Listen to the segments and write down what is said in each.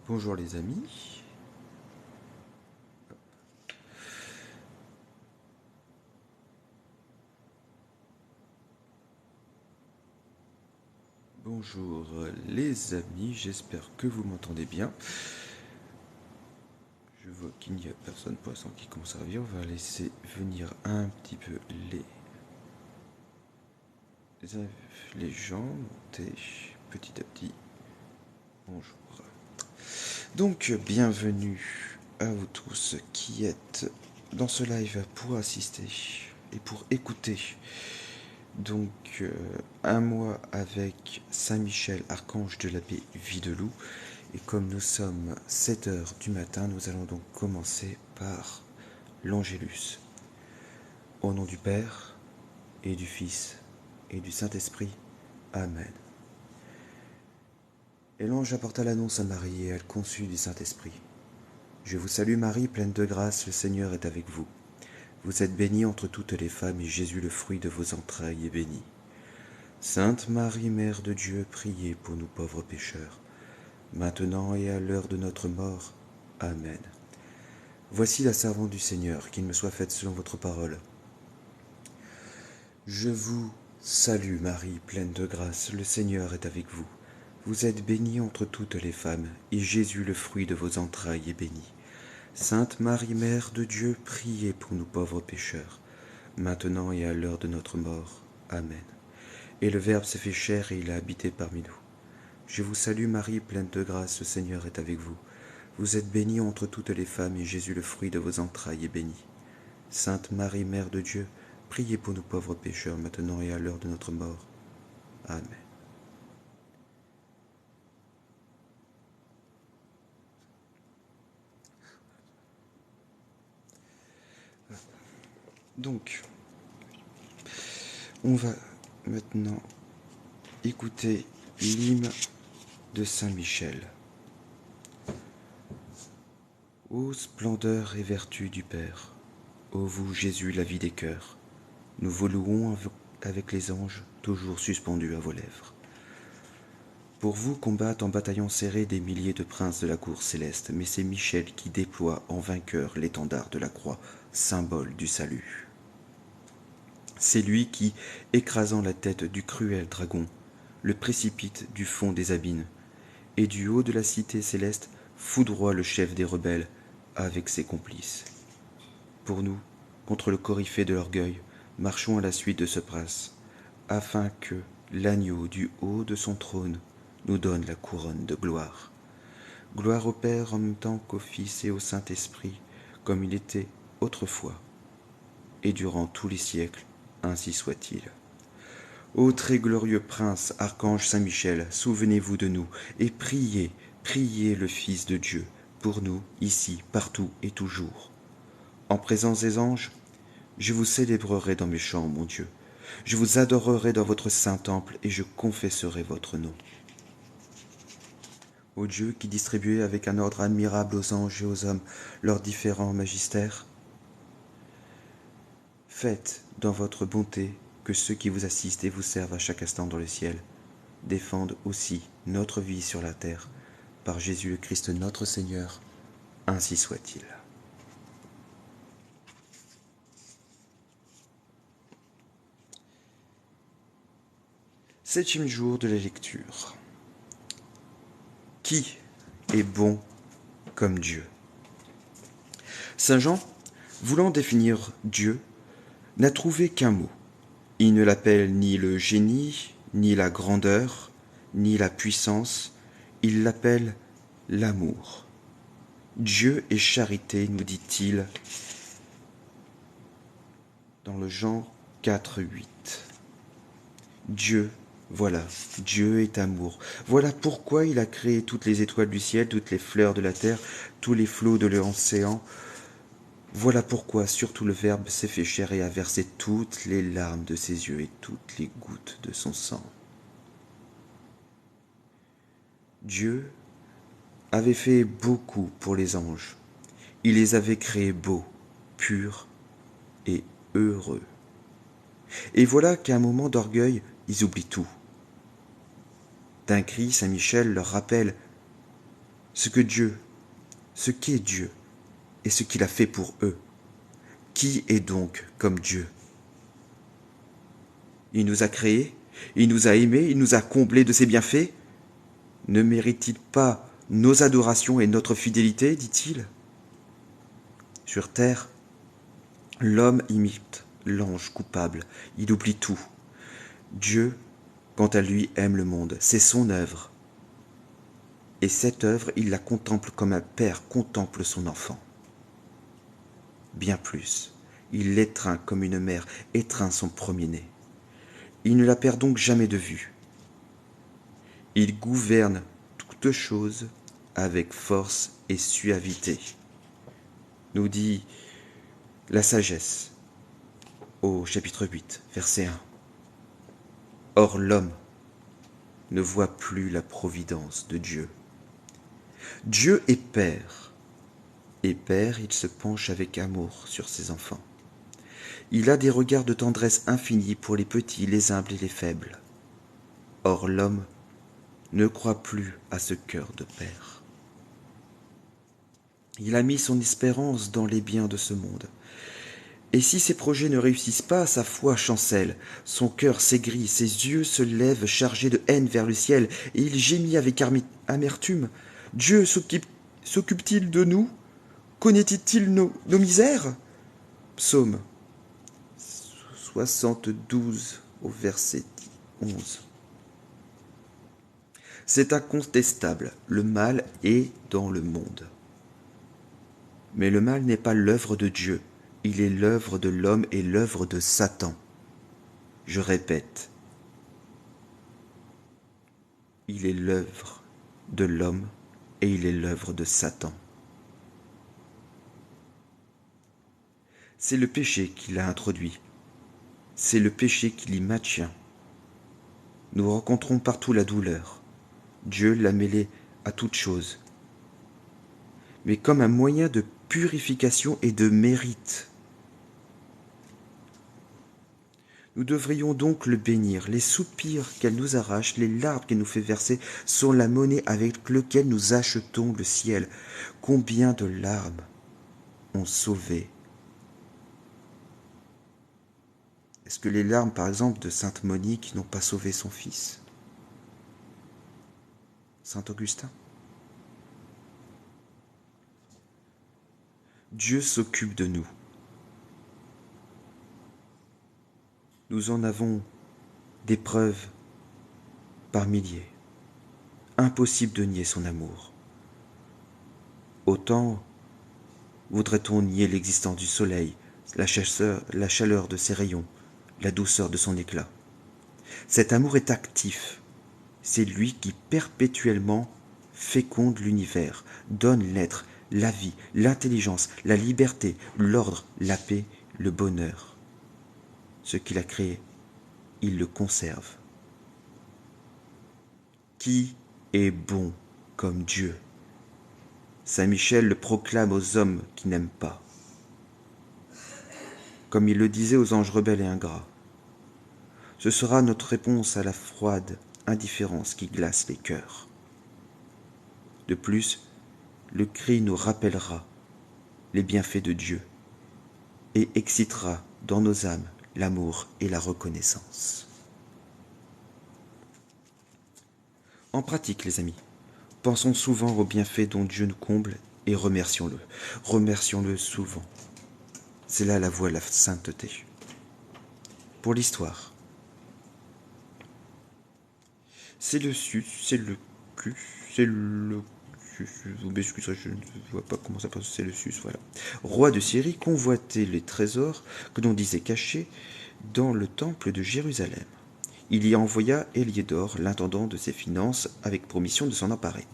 Bonjour les amis. Bonjour les amis, j'espère que vous m'entendez bien. Je vois qu'il n'y a personne pour l'instant qui commence à revenir. On va laisser venir un petit peu les gens, monter petit à petit. Bonjour. Donc bienvenue à vous tous qui êtes dans ce live pour assister et pour écouter. Donc un mois avec Saint-Michel, archange de la paix, vie de loup. Et comme nous sommes 7 heures du matin, nous allons donc commencer par l'Angélus. Au nom du Père, et du Fils, et du Saint-Esprit. Amen. Et l'ange apporta l'annonce à Marie, et elle conçut du Saint-Esprit. Je vous salue Marie, pleine de grâce, le Seigneur est avec vous. Vous êtes bénie entre toutes les femmes, et Jésus, le fruit de vos entrailles, est béni. Sainte Marie, Mère de Dieu, priez pour nous pauvres pécheurs, maintenant et à l'heure de notre mort. Amen. Voici la servante du Seigneur, qu'il me soit faite selon votre parole. Je vous salue Marie, pleine de grâce, le Seigneur est avec vous. Vous êtes bénie entre toutes les femmes, et Jésus, le fruit de vos entrailles, est béni. Sainte Marie, Mère de Dieu, priez pour nous pauvres pécheurs, maintenant et à l'heure de notre mort. Amen. Et le Verbe s'est fait chair et il a habité parmi nous. Je vous salue Marie, pleine de grâce, le Seigneur est avec vous. Vous êtes bénie entre toutes les femmes, et Jésus, le fruit de vos entrailles, est béni. Sainte Marie, Mère de Dieu, priez pour nous pauvres pécheurs, maintenant et à l'heure de notre mort. Amen. Donc, on va maintenant écouter l'hymne de Saint-Michel. Ô splendeur et vertu du Père, ô vous Jésus, la vie des cœurs, nous vous louons avec les anges, toujours suspendus à vos lèvres. Pour vous combattent en bataillon serré des milliers de princes de la cour céleste, mais c'est Michel qui déploie en vainqueur l'étendard de la croix, symbole du salut. C'est lui qui, écrasant la tête du cruel dragon, le précipite du fond des abîmes, et du haut de la cité céleste foudroie le chef des rebelles avec ses complices. Pour nous, contre le coryphée de l'orgueil, marchons à la suite de ce prince, afin que l'agneau du haut de son trône nous donne la couronne de gloire. Gloire au Père en même temps qu'au Fils et au Saint-Esprit, comme il était autrefois, et durant tous les siècles, ainsi soit-il. Ô très glorieux prince, archange Saint-Michel, souvenez-vous de nous, et priez, priez le Fils de Dieu, pour nous, ici, partout et toujours. En présence des anges, je vous célébrerai dans mes chants, mon Dieu. Je vous adorerai dans votre saint temple, et je confesserai votre nom. Ô Dieu qui distribuez avec un ordre admirable aux anges et aux hommes leurs différents magistères, faites dans votre bonté que ceux qui vous assistent et vous servent à chaque instant dans le ciel défendent aussi notre vie sur la terre, par Jésus le Christ notre Seigneur, ainsi soit-il. Septième jour de la lecture. Qui est bon comme Dieu? Saint Jean, voulant définir Dieu, n'a trouvé qu'un mot. Il ne l'appelle ni le génie, ni la grandeur, ni la puissance, il l'appelle l'amour. Dieu est charité, nous dit-il dans le Jean 4,8. Dieu, voilà, Dieu est amour. Voilà pourquoi il a créé toutes les étoiles du ciel, toutes les fleurs de la terre, tous les flots de l'océan. Voilà pourquoi surtout le Verbe s'est fait chair et a versé toutes les larmes de ses yeux et toutes les gouttes de son sang. Dieu avait fait beaucoup pour les anges. Il les avait créés beaux, purs et heureux. Et voilà qu'à un moment d'orgueil, ils oublient tout. D'un cri, Saint Michel leur rappelle ce qu'est Dieu et ce qu'il a fait pour eux. Qui est donc comme Dieu? Il nous a créés, il nous a aimés, il nous a comblés de ses bienfaits. Ne mérite-t-il pas nos adorations et notre fidélité, dit-il? Sur terre, l'homme imite l'ange coupable, il oublie tout. Dieu, quant à lui, aime le monde, c'est son œuvre. Et cette œuvre, il la contemple comme un père contemple son enfant. Bien plus, il l'étreint comme une mère étreint son premier-né. Il ne la perd donc jamais de vue. Il gouverne toutes choses avec force et suavité, nous dit la sagesse au chapitre 8, verset 1. Or l'homme ne voit plus la providence de Dieu. Dieu est Père, et Père, il se penche avec amour sur ses enfants. Il a des regards de tendresse infinie pour les petits, les humbles et les faibles. Or l'homme ne croit plus à ce cœur de Père. Il a mis son espérance dans les biens de ce monde. Et si ses projets ne réussissent pas, sa foi chancelle, son cœur s'aigrit, ses yeux se lèvent chargés de haine vers le ciel, et il gémit avec amertume. Dieu s'occupe-t-il de nous? Connaît-il nos misères? Psaume 72 au verset 11. C'est incontestable, le mal est dans le monde. Mais le mal n'est pas l'œuvre de Dieu, il est l'œuvre de l'homme et l'œuvre de Satan. Je répète, il est l'œuvre de l'homme et il est l'œuvre de Satan. C'est le péché qui l'a introduit, c'est le péché qui l'y maintient. Nous rencontrons partout la douleur. Dieu l'a mêlée à toute chose, mais comme un moyen de purification et de mérite. Nous devrions donc le bénir. Les soupirs qu'elle nous arrache, les larmes qu'elle nous fait verser, sont la monnaie avec laquelle nous achetons le ciel. Combien de larmes ont sauvé? Est-ce que les larmes, par exemple, de Sainte Monique n'ont pas sauvé son fils, Saint Augustin? Dieu s'occupe de nous. Nous en avons des preuves par milliers. Impossible de nier son amour. Autant voudrait-on nier l'existence du soleil, la chaleur de ses rayons, la douceur de son éclat. Cet amour est actif. C'est lui qui perpétuellement féconde l'univers, donne l'être, la vie, l'intelligence, la liberté, l'ordre, la paix, le bonheur. Ce qu'il a créé, il le conserve. Qui est bon comme Dieu? Saint Michel le proclame aux hommes qui n'aiment pas, comme il le disait aux anges rebelles et ingrats. Ce sera notre réponse à la froide indifférence qui glace les cœurs. De plus, le cri nous rappellera les bienfaits de Dieu et excitera dans nos âmes l'amour et la reconnaissance. En pratique, les amis, pensons souvent aux bienfaits dont Dieu nous comble et remercions-le. Remercions-le souvent. C'est là la voie de la sainteté. Pour l'histoire, c'est le sus, c'est le cul, c'est le... Vous m'excuserez, je ne vois pas comment ça passe, c'est le sus, voilà. Roi de Syrie convoitait les trésors que l'on disait cachés dans le temple de Jérusalem. Il y envoya Héliodore, l'intendant de ses finances, avec promission de s'en emparer.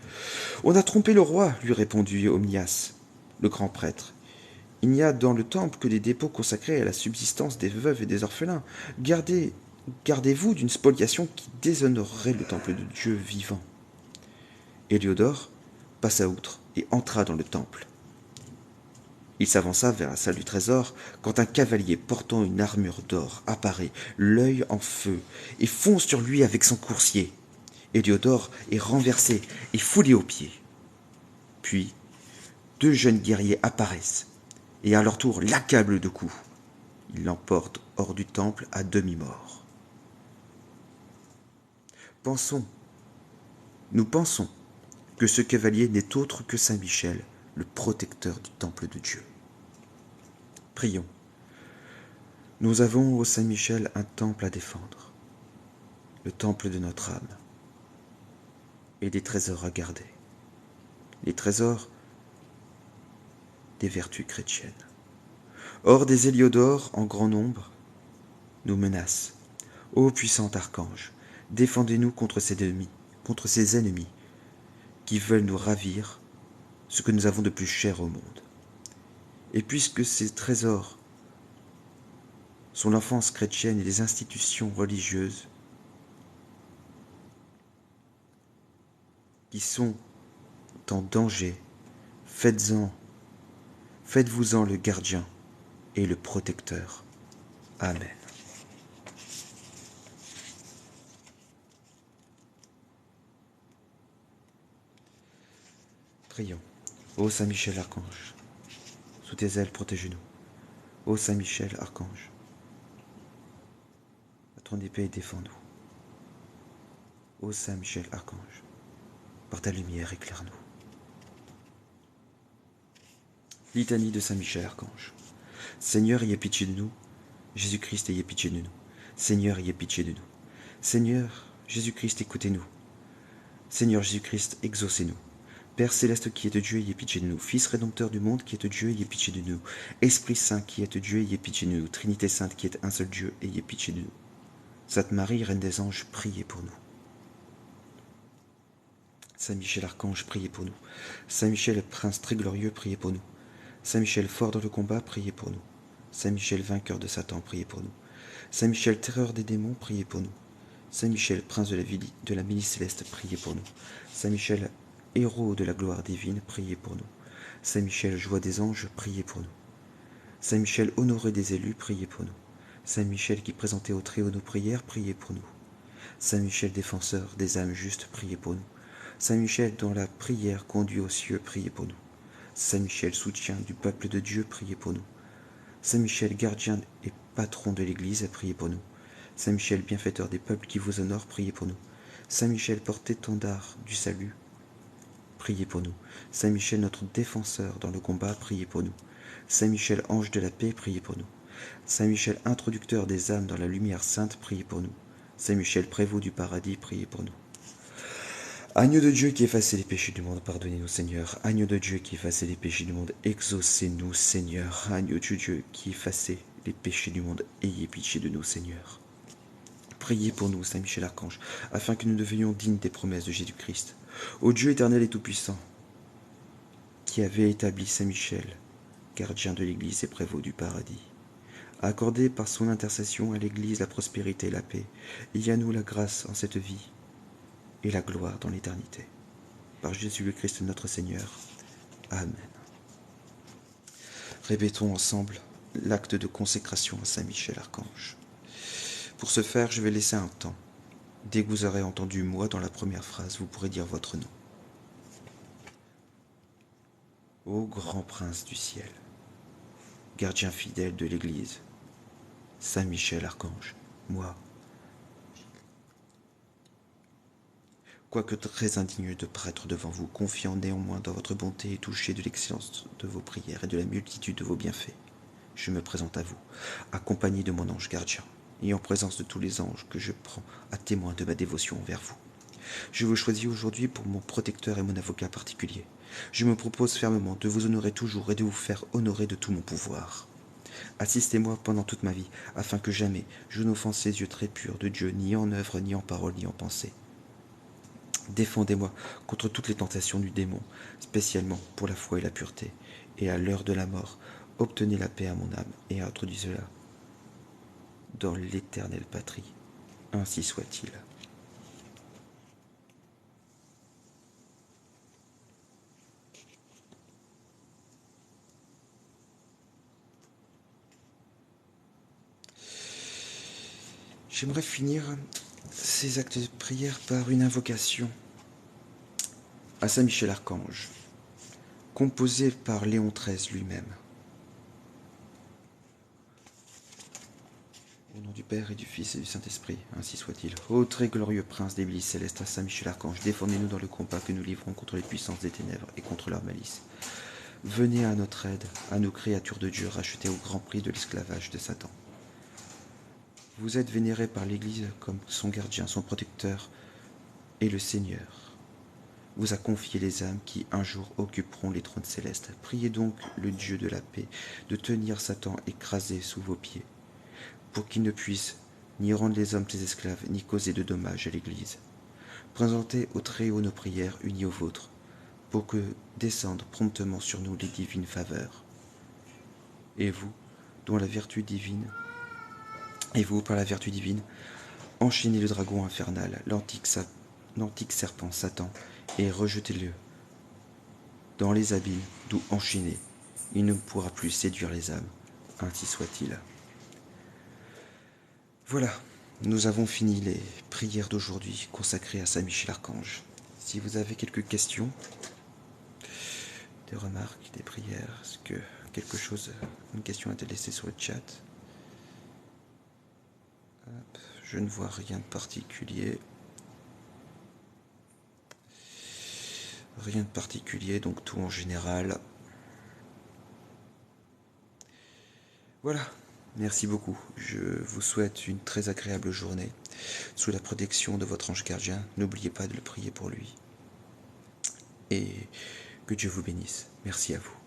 « On a trompé le roi, lui répondit Omnias, le grand prêtre. Il n'y a dans le temple que des dépôts consacrés à la subsistance des veuves et des orphelins. Gardez-vous d'une spoliation qui déshonorerait le temple de Dieu vivant. » Héliodore passa outre et entra dans le temple. Il s'avança vers la salle du trésor quand un cavalier portant une armure d'or apparaît, l'œil en feu, et fonce sur lui avec son coursier. Héliodore est renversé et foulé aux pieds. Puis, deux jeunes guerriers apparaissent et à leur tour l'accablent de coups. Ils l'emportent hors du temple à demi-mort. Nous pensons que ce cavalier n'est autre que Saint Michel, le protecteur du temple de Dieu. Prions. Nous avons, ô Saint Michel, un temple à défendre, le temple de notre âme, et des trésors à garder, les trésors des vertus chrétiennes. Or, des Héliodores en grand nombre nous menacent. Ô puissant archange, défendez-nous contre ces ennemis qui veulent nous ravir ce que nous avons de plus cher au monde. Et puisque ces trésors sont l'enfance chrétienne et les institutions religieuses qui sont en danger, faites-vous-en le gardien et le protecteur. Amen. Prions. Ô Saint Michel Archange, sous tes ailes protège-nous. Ô Saint Michel Archange, à ton épée défends-nous. Ô Saint Michel Archange, par ta lumière éclaire-nous. Litanie de Saint Michel Archange. Seigneur, ayez pitié de nous. Jésus-Christ, ayez pitié de nous. Seigneur, ayez pitié de nous. Seigneur, Jésus-Christ, écoutez-nous. Seigneur Jésus-Christ, exaucez-nous. Père céleste qui est Dieu, ayez pitié de nous. Fils rédempteur du monde qui est Dieu, ayez pitié de nous. Esprit Saint qui est Dieu, ayez pitié de nous. Trinité Sainte qui est un seul Dieu, ayez pitié de nous. Sainte Marie, Reine des anges, priez pour nous. Saint Michel Archange, priez pour nous. Saint Michel, Prince très glorieux, priez pour nous. Saint Michel, fort dans le combat, priez pour nous. Saint Michel, vainqueur de Satan, priez pour nous. Saint Michel, terreur des démons, priez pour nous. Saint Michel, prince de la milice céleste, priez pour nous. Saint Michel, héros de la gloire divine, priez pour nous. Saint Michel, joie des anges, priez pour nous. Saint Michel, honoré des élus, priez pour nous. Saint Michel, qui présentait au Très-Haut nos prières, priez pour nous. Saint Michel, défenseur des âmes justes, priez pour nous. Saint Michel, dont la prière conduit aux cieux, priez pour nous. Saint Michel, soutien du peuple de Dieu, priez pour nous. Saint Michel, gardien et patron de l'Église, priez pour nous. Saint Michel, bienfaiteur des peuples qui vous honorent, priez pour nous. Saint Michel, porte-étendard du salut, priez pour nous. Saint Michel, notre défenseur dans le combat, priez pour nous. Saint Michel, ange de la paix, priez pour nous. Saint Michel, introducteur des âmes dans la lumière sainte, priez pour nous. Saint Michel, prévôt du paradis, priez pour nous. Agneau de Dieu qui effacez les péchés du monde, pardonnez-nous, Seigneur. Agneau de Dieu qui effacez les péchés du monde, exaucez-nous, Seigneur. Agneau de Dieu qui effacez les péchés du monde, ayez pitié de nous, Seigneur. Priez pour nous, Saint Michel Archange, afin que nous devenions dignes des promesses de Jésus-Christ. Ô Dieu éternel et tout-puissant, qui avait établi Saint Michel, gardien de l'Église et prévôt du paradis, accordez par son intercession à l'Église la prospérité et la paix, et à nous la grâce en cette vie et la gloire dans l'éternité. Par Jésus le Christ notre Seigneur. Amen. Répétons ensemble l'acte de consécration à Saint Michel Archange. Pour ce faire, je vais laisser un temps. Dès que vous aurez entendu moi dans la première phrase, vous pourrez dire votre nom. Ô grand prince du ciel, gardien fidèle de l'Église, Saint Michel Archange, moi, quoique très indigne de paraître devant vous, confiant néanmoins dans votre bonté et touché de l'excellence de vos prières et de la multitude de vos bienfaits, je me présente à vous, accompagné de mon ange gardien, et en présence de tous les anges que je prends à témoin de ma dévotion envers vous. Je vous choisis aujourd'hui pour mon protecteur et mon avocat particulier. Je me propose fermement de vous honorer toujours et de vous faire honorer de tout mon pouvoir. Assistez-moi pendant toute ma vie, afin que jamais je n'offense les yeux très purs de Dieu, ni en œuvre, ni en parole, ni en pensée. Défendez-moi contre toutes les tentations du démon, spécialement pour la foi et la pureté, et à l'heure de la mort, obtenez la paix à mon âme et introduisez-la dans l'éternelle patrie. Ainsi soit-il. J'aimerais finir ces actes de prière par une invocation à Saint Michel Archange, composé par Léon XIII lui-même. Au nom du Père et du Fils et du Saint-Esprit, ainsi soit-il. Ô très glorieux prince des milices célestes, à Saint Michel Archange, défendez-nous dans le combat que nous livrons contre les puissances des ténèbres et contre leur malice. Venez à notre aide, à nos créatures de Dieu rachetées au grand prix de l'esclavage de Satan. Vous êtes vénérés par l'Église comme son gardien, son protecteur et le Seigneur vous a confié les âmes qui un jour occuperont les trônes célestes. Priez donc le Dieu de la paix de tenir Satan écrasé sous vos pieds, pour qu'il ne puisse ni rendre les hommes ses esclaves, ni causer de dommages à l'Église. Présentez au Très-Haut nos prières unies aux vôtres, pour que descendent promptement sur nous les divines faveurs. Et vous, dont la vertu divine, et vous, par la vertu divine, enchaînez le dragon infernal, l'antique serpent Satan, et rejetez-le dans les abîmes, d'où enchaîné, il ne pourra plus séduire les âmes. Ainsi soit-il. Voilà, nous avons fini les prières d'aujourd'hui consacrées à Saint Michel Archange. Si vous avez quelques questions, des remarques, des prières, est-ce que une question a été laissée sur le chat? Hop, je ne vois rien de particulier. Rien de particulier, donc tout en général. Voilà, merci beaucoup. Je vous souhaite une très agréable journée sous la protection de votre ange gardien. N'oubliez pas de le prier pour lui. Et que Dieu vous bénisse. Merci à vous.